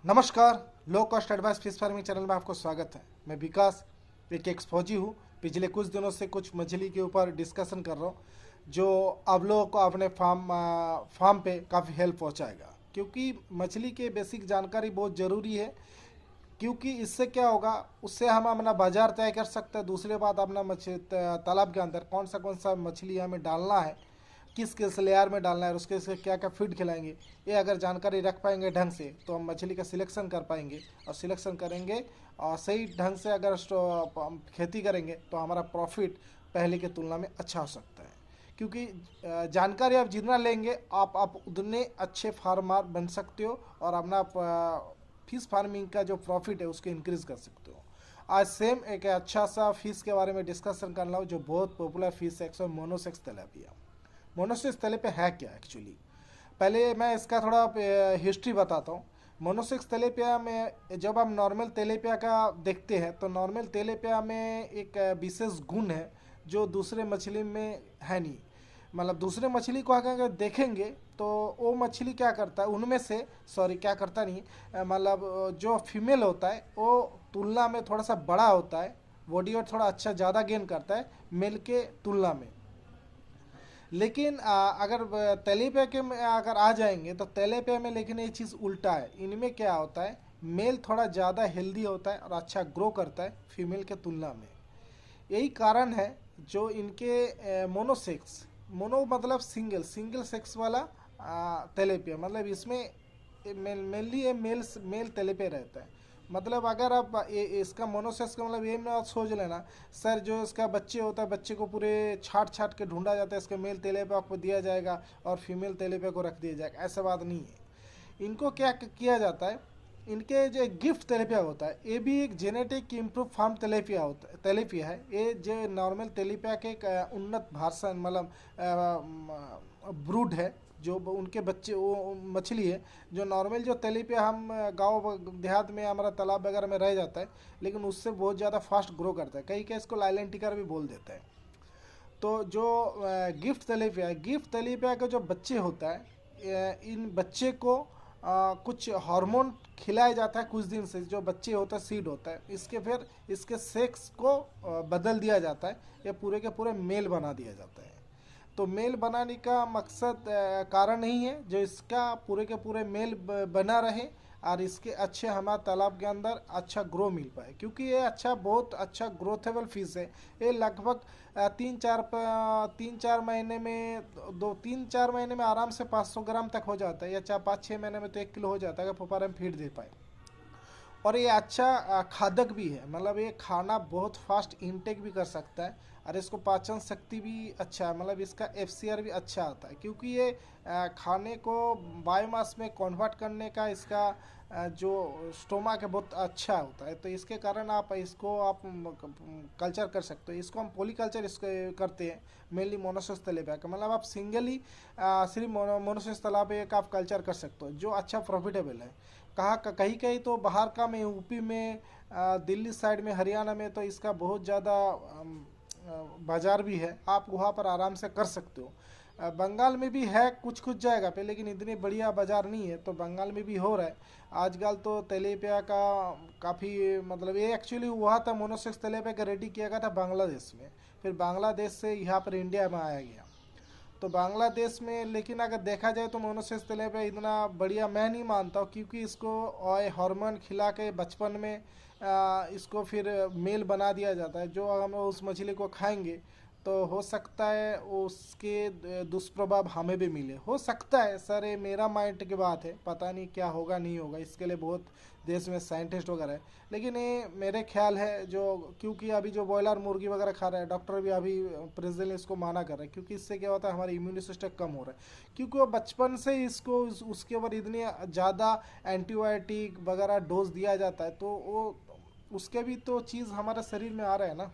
नमस्कार। Low cost advice fish farming channel में आपको स्वागत है। मैं विकास, एक एक्सफौजी हूँ। पिछले कुछ दिनों से कुछ मछली के ऊपर डिस्कशन कर रहा हूँ जो आप लोगों को अपने फार्म पे काफ़ी हेल्प पहुँचाएगा, क्योंकि मछली के बेसिक जानकारी बहुत ज़रूरी है। क्योंकि इससे क्या होगा, उससे हम अपना बाजार तय कर सकते हैं। दूसरी बात, अपना तालाब के अंदर कौन सा मछली हमें डालना है, किस किस लेयर में डालना है, उसके से क्या क्या फीड खिलाएंगे, ये अगर जानकारी रख पाएंगे ढंग से तो हम मछली का सिलेक्शन कर पाएंगे। और सिलेक्शन करेंगे और सही ढंग से अगर खेती करेंगे तो हमारा प्रॉफिट पहले की तुलना में अच्छा हो सकता है। क्योंकि जानकारी आप जितना लेंगे आप उतने अच्छे फार्मर बन सकते हो और अपना फिश फार्मिंग का जो प्रॉफिट है उसको इंक्रीज कर सकते हो। आज सेम एक अच्छा सा फिश के बारे में डिस्कशन करना हो जो बहुत पॉपुलर फिश है, मोनोसेक्स तेलापिया। मोनोसेक्स तेलेपिया है क्या एक्चुअली? पहले मैं इसका थोड़ा हिस्ट्री बताता हूँ। मोनोसेक्स तेलेपिया में जब हम नॉर्मल तेलेपिया का देखते हैं तो नॉर्मल तेलेपिया में एक विशेष गुण है जो दूसरे मछली में है नहीं। मतलब दूसरे मछली को अगर देखेंगे तो वो मछली क्या करता है उनमें से, सॉरी क्या करता नहीं, मतलब जो फीमेल होता है वो तुलना में थोड़ा सा बड़ा होता है, बॉडी और थोड़ा अच्छा ज़्यादा गेन करता है मेल के तुलना में। लेकिन अगर तेलीपिया के में अगर आ जाएंगे तो तेलीपिया में लेकिन ये चीज़ उल्टा है। इनमें क्या होता है, मेल थोड़ा ज़्यादा हेल्दी होता है और अच्छा ग्रो करता है फीमेल के तुलना में। यही कारण है जो इनके मोनोसेक्स, मोनो मतलब सिंगल सिंगल सेक्स वाला तेलीपिया, मतलब इसमें मेनली ये मेल तेलीपिया रहता है। मतलब अगर आप इसका मोनोसेक्स का मतलब ये ना सोच लेना सर, जो इसका बच्चे होता है बच्चे को पूरे छाट छाट के ढूंढा जाता है, इसके मेल तेलीपिया आपको दिया जाएगा और फीमेल तेलीपिया को रख दिया जाएगा, ऐसा बात नहीं है। इनको क्या किया जाता है, इनके जो गिफ्ट तेलेपिया होता है ये भी एक जेनेटिक इम्प्रूव फार्म तेलेपिया होता है, तेलेपिया है ये जो नॉर्मल तेलेपिया के एक उन्नत भाषण मतलब ब्रूड है। जो उनके बच्चे वो मछली है जो नॉर्मल जो तेलेपिया हम गांव देहात में हमारा तालाब वगैरह में रह जाता है, लेकिन उससे बहुत ज़्यादा फास्ट ग्रो करता है। कई कई इसको लाइलन टिकर भी बोल देता है। तो जो गिफ्ट तेलीपिया है, गिफ्ट तेलीपिया का जो बच्चे होता है, इन बच्चे को कुछ हार्मोन खिलाया जाता है कुछ दिन से। जो बच्चे होता है सीड होता है, इसके फिर इसके सेक्स को बदल दिया जाता है, ये पूरे के पूरे मेल बना दिया जाता है। तो मेल बनाने का मकसद कारण नहीं है जो इसका पूरे के पूरे मेल बना रहे और इसके अच्छे हमारे तालाब के अंदर अच्छा ग्रो मिल पाए। क्योंकि ये अच्छा बहुत अच्छा ग्रोथेबल फिश है। ये लगभग 3-4 महीने में 2-3-4 महीने में आराम से 500 ग्राम तक हो जाता है, या 4-5-6 महीने में तो 1 किलो हो जाता है अगर पोपार में फीड दे पाए। और ये अच्छा खादक भी है, मतलब ये खाना बहुत फास्ट इनटेक भी कर सकता है और इसको पाचन शक्ति भी अच्छा है, मतलब इसका एफसीआर भी अच्छा आता है। क्योंकि ये खाने को बायोमास में कन्वर्ट करने का इसका जो स्टोमक है बहुत अच्छा होता है। तो इसके कारण आप इसको आप कल्चर कर सकते हो। इसको हम पॉलीकल्चर इसको करते हैं मेनली मोनोसिस तेलेपिया का। मतलब आप सिंगली सिर्फ मोनोसिस तेलापिया का आप कल्चर कर सकते हो जो अच्छा प्रॉफिटेबल है। कहीं कहीं तो बाहर का में यूपी में दिल्ली साइड में हरियाणा में तो इसका बहुत ज़्यादा बाज़ार भी है, आप वहाँ पर आराम से कर सकते हो। बंगाल में भी है कुछ कुछ जगह पे, लेकिन इतनी बढ़िया बाज़ार नहीं है। तो बंगाल में भी हो रहा है आजकल। तो तेलेपिया का काफ़ी मतलब ये एक्चुअली हुआ था, मोनोसेक्स तेलेपिया का रेडी किया गया था बांग्लादेश में, फिर बांग्लादेश से यहाँ पर इंडिया में आया गया। तो बांग्लादेश में लेकिन अगर देखा जाए तो मोनोसेक्स तेलेपिया इतना बढ़िया मैं नहीं मानता हूँ। क्योंकि इसको हार्मोन खिला के बचपन में इसको फिर मेल बना दिया जाता है। जो हम उस मछली को खाएंगे तो हो सकता है उसके दुष्प्रभाव हमें भी मिले, हो सकता है सर, ये मेरा माइंड की बात है, पता नहीं क्या होगा नहीं होगा, इसके लिए बहुत देश में साइंटिस्ट वगैरह है। लेकिन ये मेरे ख्याल है जो, क्योंकि अभी जो बॉयलर मुर्गी वगैरह खा रहा है, डॉक्टर भी अभी प्रेजेंटली इसको माना कर रहे हैं। क्योंकि इससे क्या होता है, हमारा इम्यून सिस्टम कम हो रहा है। क्योंकि वो बचपन से ही इसको उसके ऊपर इतनी ज़्यादा एंटीबायोटिक वगैरह डोज दिया जाता है, तो वो उसके भी तो चीज़ हमारे शरीर में आ रहा है ना।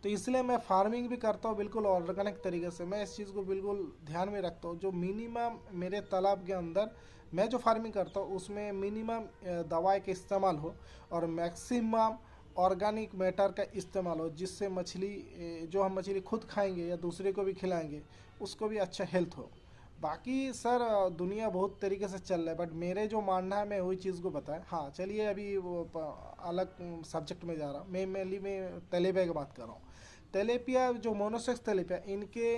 तो इसलिए मैं फार्मिंग भी करता हूँ बिल्कुल ऑर्गेनिक तरीके से। मैं इस चीज़ को बिल्कुल ध्यान में रखता हूँ। जो मिनिमम मेरे तालाब के अंदर मैं जो फार्मिंग करता हूँ उसमें मिनिमम दवाई का इस्तेमाल हो और मैक्सिमम ऑर्गेनिक मैटर का इस्तेमाल हो, जिससे मछली जो हम मछली खुद खाएंगे या दूसरे को भी खिलाएंगे उसको भी अच्छा हेल्थ हो। बाकी सर दुनिया बहुत तरीके से चल रहा है, बट मेरे जो मानना है मैं वही चीज़ को बताएं। हाँ चलिए, अभी वो अलग सब्जेक्ट में जा रहा हूँ। मैं मेनली मैं तेलेपिया की बात कर रहा हूँ। तेलेपिया जो मोनोसेक्स तेलेपिया, इनके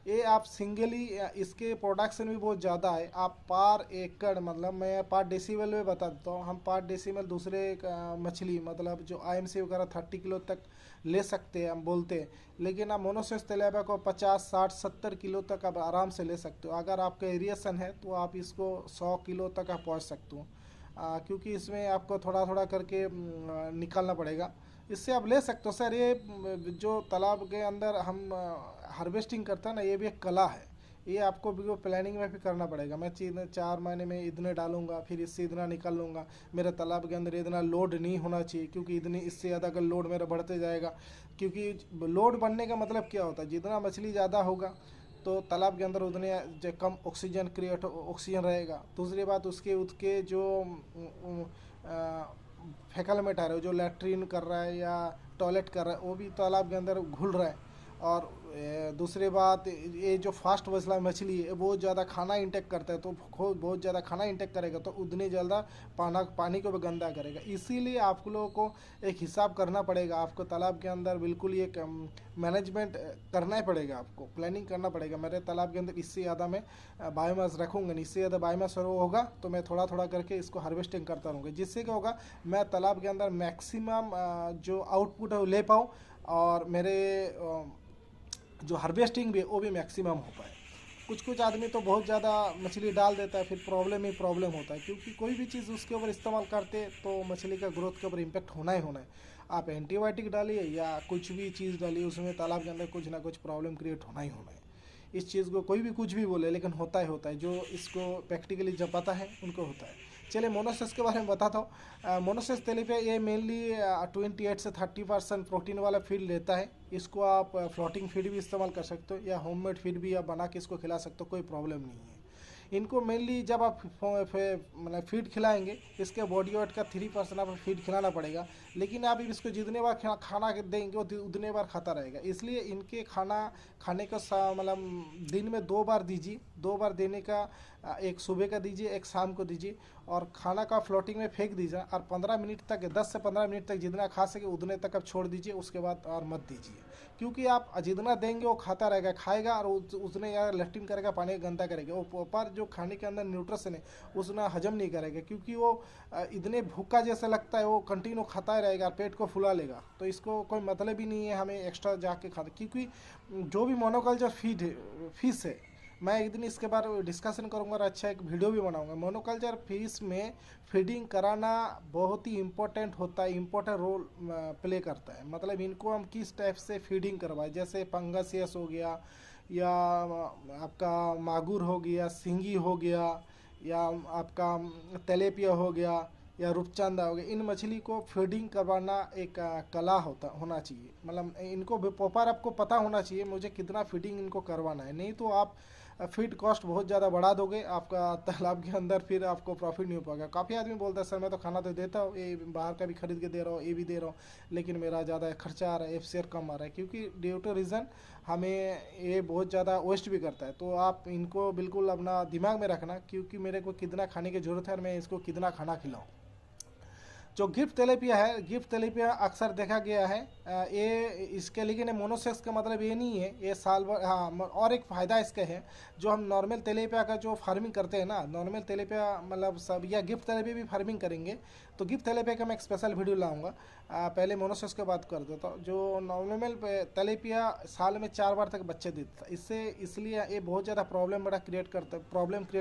ये आप सिंगली, इसके प्रोडक्शन भी बहुत ज़्यादा है। आप पार एकड़, मतलब मैं पार डेसीबल में बता देता हूँ। हम पार डेसीबल दूसरे मछली, मतलब जो आईएमसी वगैरह 30 किलो तक ले सकते हैं हम बोलते हैं, लेकिन आप मोनोसेक्स तेलेपिया को 50, 60, 70 किलो तक आप आराम से ले सकते हो। अगर आपका एरिएशन है तो आप इसको 100 किलो तक आप पहुँच सकते हो। क्योंकि इसमें आपको थोड़ा थोड़ा करके निकालना पड़ेगा। इससे आप ले सकते हो सर। ये जो तालाब के अंदर हम हार्वेस्टिंग करते हैं ना, ये भी एक कला है। ये आपको भी प्लानिंग में भी करना पड़ेगा। मैं चीज़ 4 महीने में इतने डालूंगा, फिर इससे इतना निकाल लूँगा। मेरे तालाब के अंदर इतना लोड नहीं होना चाहिए, क्योंकि इतनी इससे ज़्यादा अगर लोड मेरा बढ़ते जाएगा, क्योंकि लोड बढ़ने का मतलब क्या होता है, जितना मछली ज़्यादा होगा तो तालाब के अंदर उतने कम ऑक्सीजन क्रिएट ऑक्सीजन रहेगा। दूसरी बात, उसके उसके जो फेकल मैटर है, जो लैट्रीन कर रहा है या टॉयलेट कर रहा है, वो भी तालाब के अंदर घुल रहा है। और दूसरी बात, ये जो फास्ट वसला मछली है बहुत ज़्यादा खाना इंटेक करता है, तो बहुत ज़्यादा खाना इंटेक करेगा तो उतनी ज़्यादा पानी को भी गंदा करेगा। इसीलिए आप लोगों को एक हिसाब करना पड़ेगा। आपको तालाब के अंदर बिल्कुल ये मैनेजमेंट करना ही पड़ेगा, आपको प्लानिंग करना पड़ेगा। मेरे तालाब के अंदर इससे ज़्यादा मैं बायोमास रखूँगा नहीं, इससे ज़्यादा बायोमास होगा तो मैं थोड़ा थोड़ा करके इसको हार्वेस्टिंग करता रहूँगा, जिससे क्या होगा, मैं तालाब के अंदर मैक्सिमम जो आउटपुट है वो ले पाऊँ, और मेरे जो हार्वेस्टिंग भी है वो भी मैक्सिमम हो पाए। कुछ कुछ आदमी तो बहुत ज़्यादा मछली डाल देता है, फिर प्रॉब्लम ही प्रॉब्लम होता है, क्योंकि कोई भी चीज़ उसके ऊपर इस्तेमाल करते तो मछली का ग्रोथ के ऊपर इम्पेक्ट होना ही होना है। आप एंटीबायोटिक डालिए या कुछ भी चीज़ डालिए, उसमें तालाब के अंदर कुछ ना कुछ प्रॉब्लम क्रिएट होना ही होना है। इस चीज़ को कोई भी कुछ भी बोले, लेकिन होता ही होता है। जो इसको प्रैक्टिकली जब पता है उनको होता है। चलिए मोनोसेक्स के बारे में बताता हूँ। मोनोसेक्स तेलीपिया ये मेनली 28 से 30% प्रोटीन वाला फीड लेता है। इसको आप फ्लोटिंग फीड भी इस्तेमाल कर सकते हो, या होममेड फीड भी आप बना के इसको खिला सकते हो, कोई प्रॉब्लम नहीं है। इनको मेनली जब आप मतलब फीड खिलाएंगे, इसके बॉडी वेट का 3% आप फीड खिलाना पड़ेगा, लेकिन आप इसको जितने बार खाना देंगे वो उतने बार खाता रहेगा। इसलिए इनके खाना खाने का मतलब दिन में 2 बार दीजिए। 2 बार देने का, एक सुबह का दीजिए, एक शाम को दीजिए, और खाना का फ्लोटिंग में फेंक दीजिए, और 15 मिनट तक, 10 से 15 मिनट तक जितना खा सके उतने तक आप छोड़ दीजिए, उसके बाद और मत दीजिए। क्योंकि आप जितना देंगे वो खाता रहेगा, खाएगा, और उसने यार लैट्रिन करेगा, पानी गंदा करेगा, वो प्रॉपर जो खाने के अंदर न्यूट्रिशन है उसने हजम नहीं करेगा, क्योंकि वो इतने भूखा जैसा लगता है, वो कंटिन्यू खाता ही रहेगा, पेट को फुला लेगा। तो इसको कोई मतलब ही नहीं है हमें एक्स्ट्रा जाके खाना, क्योंकि जो भी मोनोकल्चर फीड है, फिश है, मैं एक दिन इसके बारे में डिस्कशन करूंगा और अच्छा एक वीडियो भी बनाऊंगा। मोनोकल्चर फिश में फीडिंग कराना बहुत ही इम्पोर्टेंट होता है, इम्पोर्टेंट रोल प्ले करता है। मतलब इनको हम किस टाइप से फीडिंग करवाएं, जैसे पंगसियस हो गया, या आपका मागुर हो गया, सिंगी हो गया, या आपका तेलेपिया हो गया, या रूपचंदा हो गया, इन मछली को फीडिंग करवाना एक कला होना चाहिए। मतलब इनको प्रॉपर आपको पता होना चाहिए मुझे कितना फीडिंग इनको करवाना है, नहीं तो आप फीड कॉस्ट बहुत ज़्यादा बढ़ा दोगे आपका तालाब के अंदर, फिर आपको प्रॉफिट नहीं हो पाएगा। काफ़ी आदमी बोलता है सर मैं तो खाना तो देता हूँ, ये बाहर का भी खरीद के दे रहा हूँ, ये भी दे रहा हूँ, लेकिन मेरा ज़्यादा खर्चा आ रहा है, एफसीआर कम आ रहा है, क्योंकि ड्यू टू रीज़न हमें ये बहुत ज़्यादा वेस्ट भी करता है। तो आप इनको बिल्कुल अपना दिमाग में रखना, क्योंकि मेरे को कितना खाने की ज़रूरत है और मैं इसको कितना खाना खिलाऊँ। जो गिफ्ट तेलेपिया है, गिफ्ट तेलेपिया अक्सर देखा गया है, ये इसके, लेकिन मोनोसेक्स का मतलब ये नहीं है ये साल भर। हाँ, और एक फ़ायदा इसका है, जो हम नॉर्मल तेलेपिया का जो फार्मिंग करते हैं ना, नॉर्मल तेलेपिया मतलब सब, या गिफ्ट तेलेपिया भी फार्मिंग करेंगे तो गिफ्ट तेलेपिया का मैं एक स्पेशल वीडियो लाऊंगा। पहले मोनोसेक्स की बात कर देता हूँ। जो नॉर्मल तेलेपिया साल में 4 बार तक बच्चे देता है, इसलिए ये बहुत ज़्यादा प्रॉब्लम क्रिएट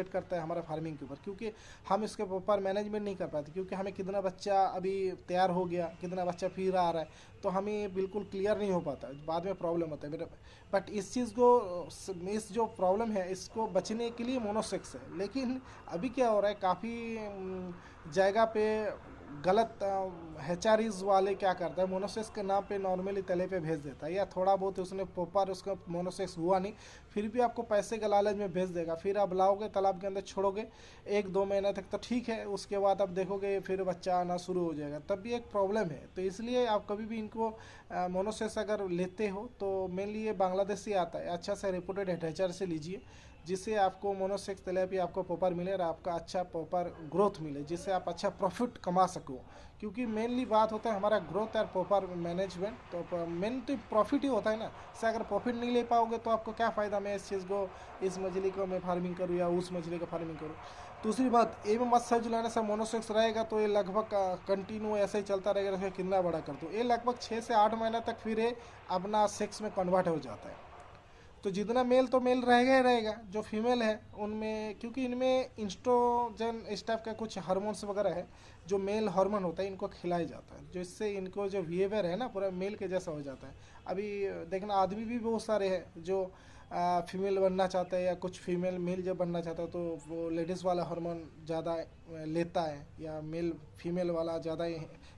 करता है हमारा फार्मिंग के ऊपर, क्योंकि हम इसके प्रॉपर मैनेजमेंट नहीं कर पाते, क्योंकि हमें कितना बच्चा अभी तैयार हो गया, कितना बच्चा फिर आ रहा है, तो हमें बिल्कुल क्लियर नहीं हो पाता, बाद में प्रॉब्लम होता है। बट इस चीज़ को, इस जो प्रॉब्लम है इसको बचने के लिए मोनोसेक्स है। लेकिन अभी क्या हो रहा है, काफ़ी जगह पे गलत हैचारीज वाले क्या करता है, मोनोसेक्स के नाम पे नॉर्मली तले पे भेज देता है, या थोड़ा बहुत उसने प्रॉपर उसका मोनोसेक्स हुआ नहीं, फिर भी आपको पैसे के लालच में भेज देगा। फिर आप लाओगे तालाब के अंदर छोड़ोगे 1-2 महीने तक तो ठीक है, उसके बाद आप देखोगे फिर बच्चा आना शुरू हो जाएगा, तब भी एक प्रॉब्लम है। तो इसलिए आप कभी भी इनको मोनोसेक्स अगर लेते हो तो मेनली ये बांग्लादेश से आता है, अच्छा से रिपोर्टेड हैचर से लीजिए, जिससे आपको मोनोसेक्स तिलैपिया आपको प्रॉपर मिले और आपका अच्छा प्रॉपर ग्रोथ मिले, जिससे आप अच्छा प्रॉफिट कमा सको। क्योंकि मेनली बात होता है हमारा ग्रोथ और प्रॉपर मैनेजमेंट, तो मेन तो प्रॉफिट ही होता है ना। से अगर प्रॉफिट नहीं ले पाओगे तो आपको क्या फ़ायदा, मैं इस चीज़ को, इस मछली को मैं फार्मिंग करूँ या उस मछली का फार्मिंग करूँ। दूसरी बात, ये में मत समझ लेना सर मोनोसेक्स रहेगा तो ये लगभग कंटिन्यू ऐसे ही चलता रहेगा, तो कितना बड़ा कर दो, ये लगभग 6 से 8 महीना तक फिर ये अपना सेक्स में कन्वर्ट हो जाता है। तो जितना मेल तो मेल रहेगा ही रहेगा, जो फीमेल है उनमें, क्योंकि इनमें इंस्ट्रोजन इस टाइप का कुछ हार्मोन्स वगैरह है, जो मेल हार्मोन होता है इनको खिलाया जाता है, जो इससे इनको जो बिहेवियर है ना पूरा मेल के जैसा हो जाता है। अभी देखना आदमी भी बहुत सारे हैं जो फीमेल बनना चाहता है, या कुछ फीमेल मेल जब बनना चाहता है तो वो लेडीज़ वाला हार्मोन ज़्यादा लेता है, या मेल फीमेल वाला ज़्यादा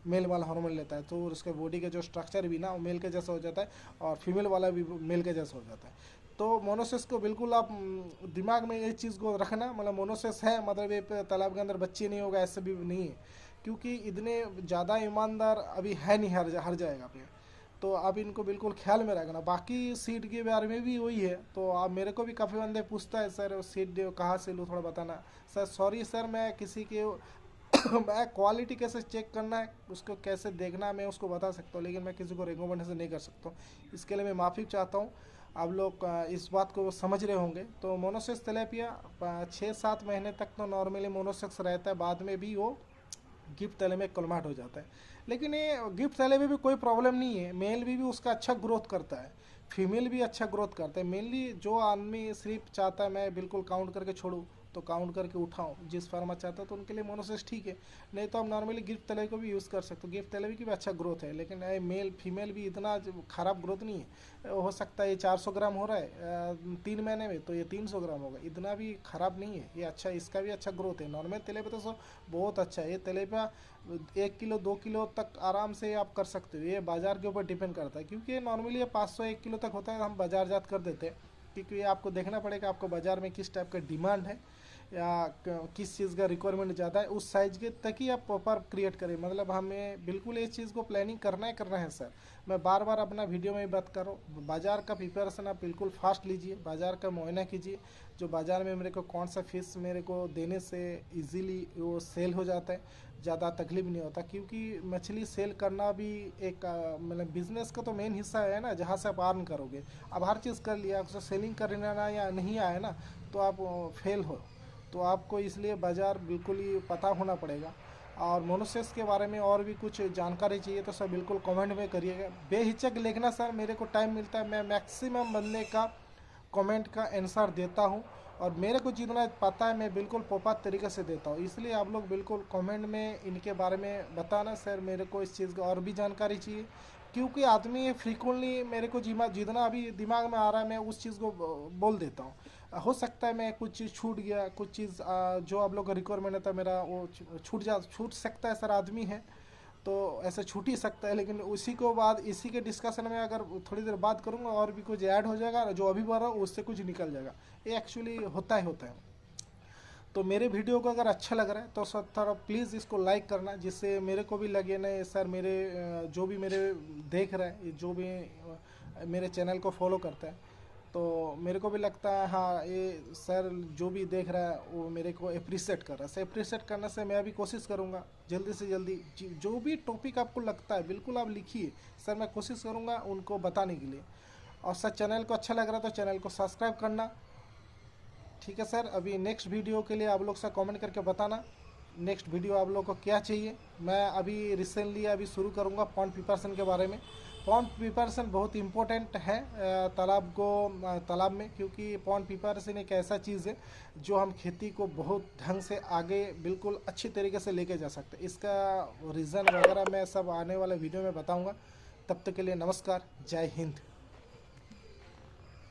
मेल वाला हार्मोन लेता है, तो उसके बॉडी का जो स्ट्रक्चर भी ना वो मेल के जैसा हो जाता है, और फीमेल वाला भी मेल के जैसा हो जाता है। तो मोनोसेक्स को बिल्कुल आप दिमाग में ये चीज़ को रखना, मतलब मोनोसेक्स है मतलब ये तालाब के अंदर बच्चे नहीं होगा, ऐसे भी नहीं है, क्योंकि इतने ज़्यादा ईमानदार अभी है नहीं हर जाएगा पे। तो आप इनको बिल्कुल ख्याल में रखना। बाकी सीड के बारे में भी वही है, तो आप मेरे को भी काफ़ी बंदे पूछता है सर सीड कहाँ से लूँ, थोड़ा बताना। सर सॉरी सर, मैं किसी के मैं क्वालिटी कैसे चेक करना है, उसको कैसे देखना है मैं उसको बता सकता हूँ, लेकिन मैं किसी को रिकमेंडेशन नहीं कर सकता हूँ। इसके लिए मैं माफ़ी चाहता हूँ। आप लोग इस बात को समझ रहे होंगे। तो मोनोसेक्स तिलैपिया 6-7 महीने तक तो नॉर्मली मोनोसेक्स रहता है, बाद में भी वो गिफ्ट तले में कन्वर्ट हो जाता है। लेकिन ये गिफ्ट तले में भी कोई प्रॉब्लम नहीं है, मेल भी उसका अच्छा ग्रोथ करता है, फीमेल भी अच्छा ग्रोथ करता है। मेनली जो आदमी सिर्फ चाहता है मैं बिल्कुल काउंट करके छोड़ूँ तो काउंट करके उठाऊँ, जिस फार्मा चाहता है तो उनके लिए मोनोसेक्स ठीक है। नहीं तो आप नॉर्मली गिफ्ट तले को भी यूज़ कर सकते हो, गिफ्ट तले की भी अच्छा ग्रोथ है, लेकिन मेल फीमेल भी इतना ख़राब ग्रोथ नहीं है। हो सकता है ये 400 ग्राम हो रहा है 3 महीने में, तो ये 300 ग्राम होगा, इतना भी ख़राब नहीं है ये, अच्छा इसका भी अच्छा ग्रोथ है। नॉर्मल तिलैपिया तो बहुत अच्छा है ये तिलैपिया, 1 किलो 2 किलो तक आराम से आप कर सकते हो। ये बाज़ार के ऊपर डिपेंड करता है, क्योंकि नॉर्मली ये 500-1 किलो तक होता है, हम बाज़ार जात कर देते हैं, क्योंकि ये आपको देखना पड़ेगा आपको बाज़ार में किस टाइप का डिमांड है या किस चीज़ का रिक्वायरमेंट ज़्यादा है, उस साइज़ के तक ही आप प्रॉपर क्रिएट करें। मतलब हमें बिल्कुल इस चीज़ को प्लानिंग करना है सर। मैं बार बार अपना वीडियो में बात कर रहा हूँ, बाज़ार का प्रिपरेशन आप बिल्कुल फास्ट लीजिए, बाज़ार का मुआयना कीजिए, जो बाज़ार में मेरे को कौन सा फिश मेरे को देने से इजीली वो सेल हो जाता है, ज़्यादा तकलीफ नहीं होता। क्योंकि मछली सेल करना भी एक मतलब बिजनेस का तो मेन हिस्सा है ना, जहाँ से आप अर्न करोगे। अब हर चीज़ कर लिया, आपसे सेलिंग करना ना या नहीं आया ना तो आप फेल हो। तो आपको इसलिए बाज़ार बिल्कुल ही पता होना पड़ेगा। और मोनोसेक्स के बारे में और भी कुछ जानकारी चाहिए तो सर बिल्कुल कमेंट में करिएगा, बेहिचक लिखना सर, मेरे को टाइम मिलता है मैं मैक्सिमम बंदे का कमेंट का आंसर देता हूँ, और मेरे को जितना पता है मैं बिल्कुल प्रॉपर तरीके से देता हूँ। इसलिए आप लोग बिल्कुल कमेंट में इनके बारे में बताना सर, मेरे को इस चीज़ का और भी जानकारी चाहिए, क्योंकि आदमी फ्रीक्वेंटली मेरे को जितना अभी दिमाग में आ रहा है मैं उस चीज़ को बोल देता हूँ। हो सकता है मैं कुछ चीज़ छूट गया, कुछ चीज़ जो आप लोग का रिक्वायरमेंट है था मेरा वो छूट सकता है सर, आदमी है तो ऐसे छूट ही सकता है। लेकिन उसी को बाद इसी के डिस्कशन में अगर थोड़ी देर बात करूँगा और भी कुछ ऐड हो जाएगा, जो अभी बढ़ रहा हो उससे कुछ निकल जाएगा, ये एक्चुअली होता है। तो मेरे वीडियो को अगर अच्छा लग रहा है तो सर थोड़ा प्लीज़ इसको लाइक करना, जिससे मेरे को भी लगे नहीं सर मेरे जो भी मेरे देख रहा है, जो भी मेरे चैनल को फॉलो करता है, तो मेरे को भी लगता है हाँ ये सर जो भी देख रहा है वो मेरे को अप्रिशिएट कर रहा है। सर अप्रिशिएट करने से मैं भी कोशिश करूँगा जल्दी से जल्दी जो भी टॉपिक आपको लगता है बिल्कुल आप लिखिए सर, मैं कोशिश करूँगा उनको बताने के लिए। और सर चैनल को अच्छा लग रहा है तो चैनल को सब्सक्राइब करना, ठीक है सर। अभी नेक्स्ट वीडियो के लिए आप लोग से कमेंट करके बताना नेक्स्ट वीडियो आप लोग को क्या चाहिए। मैं अभी रिसेंटली अभी शुरू करूँगा पॉन्ड प्रिपरेशन के बारे में। पॉन्ड प्रिपरेशन बहुत इंपॉर्टेंट है तालाब में, क्योंकि पॉन्ड प्रिपरेशन एक ऐसा चीज़ है जो हम खेती को बहुत ढंग से आगे बिल्कुल अच्छी तरीके से लेके जा सकते हैं। इसका रीज़न वगैरह मैं सब आने वाले वीडियो में बताऊँगा। तब तक के लिए नमस्कार, जय हिंद।